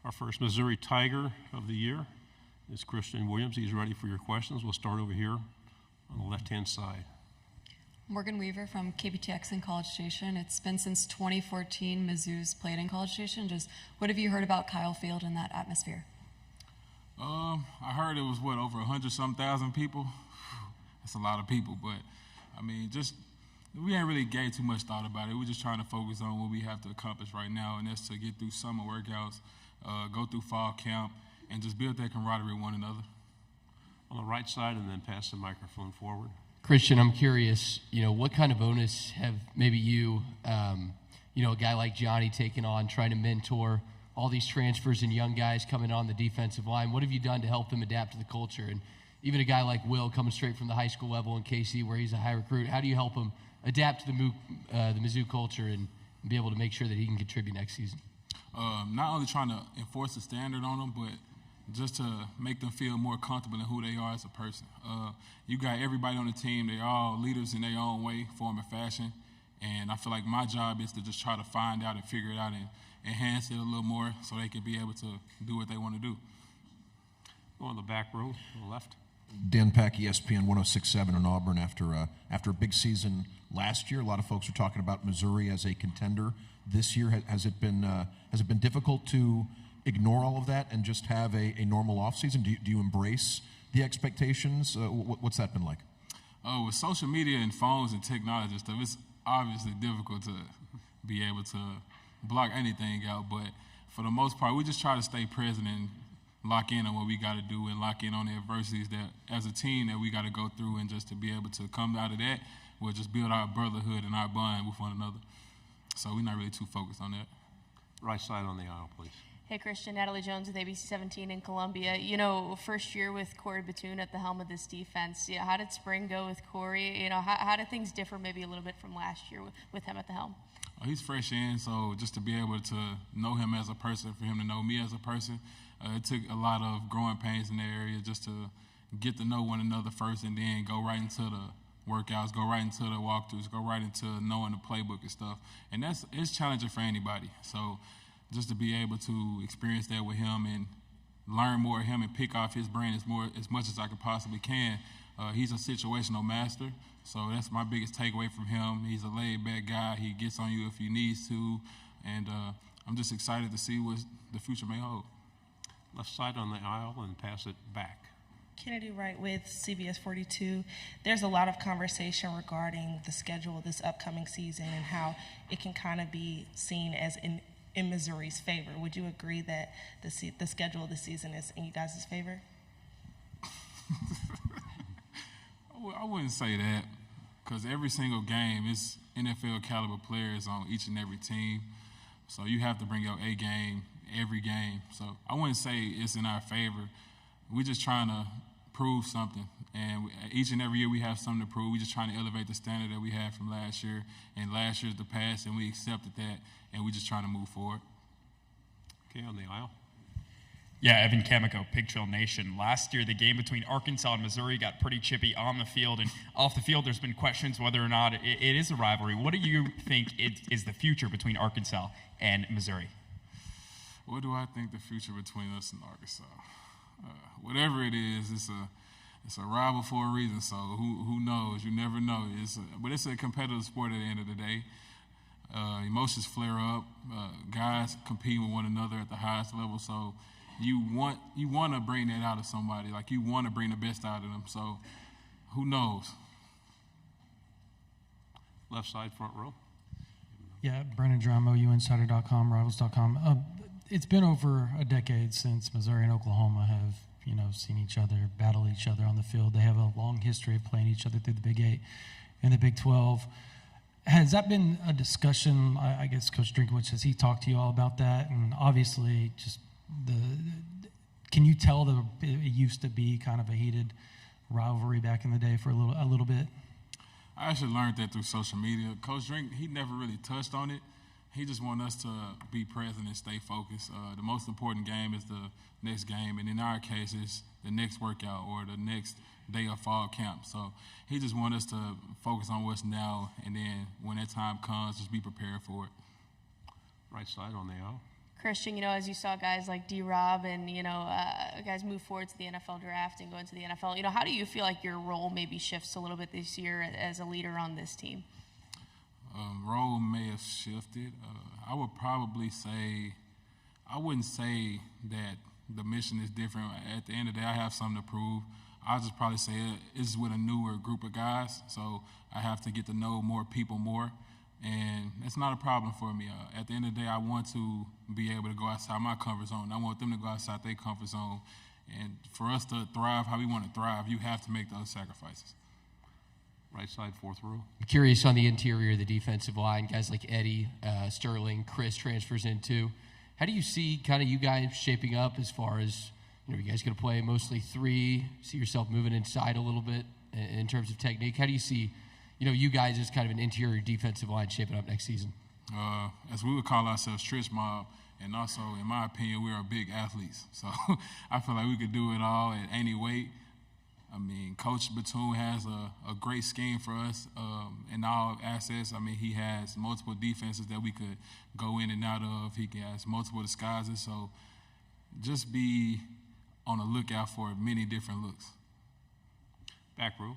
Our first Missouri Tiger of the year is Kristian Williams. He's ready for your questions. We'll start over here on the left-hand side. Morgan Weaver from KBTX in College Station. It's been since 2014 Mizzou's played in College Station. Just what have you heard about Kyle Field and that atmosphere? I heard it was, over 100-some thousand people? That's a lot of people, but, I mean, we ain't really gave too much thought about it. We're just trying to focus on what we have to accomplish right now, and that's to get through summer workouts, go through fall camp, and just build that camaraderie with one another. On the right side, and then pass the microphone forward. Kristian, I'm curious, what kind of onus have maybe you, a guy like Johnny taken on, trying to mentor all these transfers and young guys coming on the defensive line? What have you done to help them adapt to the culture? And even a guy like Will coming straight from the high school level in KC where he's a high recruit, how do you help him adapt to the Mizzou culture and be able to make sure that he can contribute next season? Not only trying to enforce the standard on them, but just to make them feel more comfortable in who they are as a person. You got everybody on the team. They're all leaders in their own way, form and fashion. And I feel like my job is to just try to find out and figure it out and enhance it a little more so they can be able to do what they want to do. Go on the back row, on the left. Dan Pack, ESPN 106.7 in Auburn. After a big season last year, a lot of folks are talking about Missouri as a contender this year. Has it been difficult to ignore all of that and just have a normal offseason? Do you embrace the expectations? What's that been like? With social media and phones and technology and stuff, it's obviously difficult to be able to block anything out. But for the most part, we just try to stay present and lock in on what we got to do and lock in on the adversities that, as a team, that we got to go through, and just to be able to come out of that, we'll just build our brotherhood and our bond with one another. So we're not really too focused on that. Right side on the aisle, please. Hey, Kristian, Natalie Jones with ABC 17 in Columbia. First year with Corey Batoon at the helm of this defense. Yeah, how did spring go with Corey? How did things differ maybe a little bit from last year with him at the helm? He's fresh in, so just to be able to know him as a person, for him to know me as a person, it took a lot of growing pains in that area just to get to know one another first, and then go right into the workouts, go right into the walkthroughs, go right into knowing the playbook and stuff. And it's challenging for anybody. So just to be able to experience that with him and learn more of him and pick off his brain as much as I could possibly can. He's a situational master, so that's my biggest takeaway from him. He's a laid-back guy. He gets on you if he needs to, and I'm just excited to see what the future may hold. Left side on the aisle and pass it back. Kennedy Wright with CBS 42. There's a lot of conversation regarding the schedule this upcoming season and how it can kind of be seen as in Missouri's favor. Would you agree that the schedule of the season is in you guys' favor? I wouldn't say that, because every single game is NFL caliber players on each and every team. So you have to bring your A game every game. So I wouldn't say it's in our favor. We're just trying to prove something. And each and every year we have something to prove. We're just trying to elevate the standard that we had from last year. And last year's the past, and we accepted that, and we're just trying to move forward. Okay, on the aisle. Yeah, Evan Chemico, Pig Trail Nation. Last year, the game between Arkansas and Missouri got pretty chippy on the field, and off the field, there's been questions whether or not it is a rivalry. What do you think is the future between Arkansas and Missouri? What do I think the future between us and Arkansas? Whatever it is, it's a rival for a reason. So who knows? You never know. But it's a competitive sport at the end of the day. Emotions flare up. Guys compete with one another at the highest level. So you want to bring that out of somebody. Like, you want to bring the best out of them. So who knows? Left side, front row. Yeah, Brandon Dramo, UInsider.com, Rivals.com. It's been over a decade since Missouri and Oklahoma have, seen each other, battle each other on the field. They have a long history of playing each other through the Big 8 and the Big 12. Has that been a discussion? I guess Coach Drinkwitz, has he talked to you all about that? And obviously, just can you tell that it used to be kind of a heated rivalry back in the day for a little bit? I actually learned that through social media. Coach Drink, he never really touched on it. He just wants us to be present and stay focused. The most important game is the next game, and in our case, it's the next workout or the next day of fall camp. So he just wants us to focus on what's now, and then when that time comes, just be prepared for it. Right side on the aisle. Kristian, as you saw guys like D-Rob and, guys move forward to the NFL draft and go into the NFL, how do you feel like your role maybe shifts a little bit this year as a leader on this team? Role may have shifted. I would probably say, I wouldn't say that the mission is different. At the end of the day, I have something to prove. I'll just probably say it's with a newer group of guys, so I have to get to know more people more. And it's not a problem for me. At the end of the day, I want to be able to go outside my comfort zone. I want them to go outside their comfort zone. And for us to thrive how we want to thrive, you have to make those sacrifices. Right side, fourth row. I'm curious on the interior of the defensive line, guys like Eddie, Sterling, Chris transfers into. How do you see kind of you guys shaping up as far as, you guys going to play mostly 3, see yourself moving inside a little bit in terms of technique? How do you see, you guys as kind of an interior defensive line shaping up next season? As we would call ourselves Trish Mob, and also, in my opinion, we are big athletes. So I feel like we could do it all at any weight. I mean, Coach Batoon has a great scheme for us in all assets. I mean, he has multiple defenses that we could go in and out of. He has multiple disguises. So just be on the lookout for many different looks. Back row.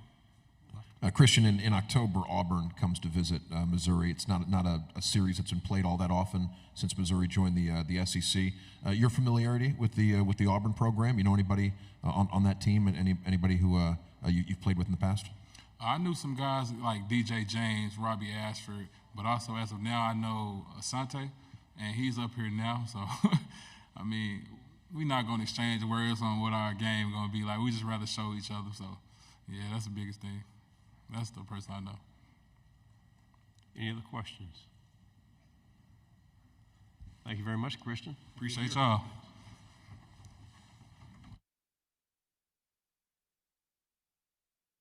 Kristian, in October, Auburn comes to visit Missouri. It's not a series that's been played all that often since Missouri joined the SEC. Your familiarity with the Auburn program? You know anybody on that team, and anybody who you've played with in the past? I knew some guys like DJ James, Robbie Ashford, but also as of now I know Asante, and he's up here now. So, I mean, we're not going to exchange words on what our game going to be like. We just rather show each other. So, yeah, that's the biggest thing. That's the person I know. Any other questions? Thank you very much, Kristian. Appreciate y'all.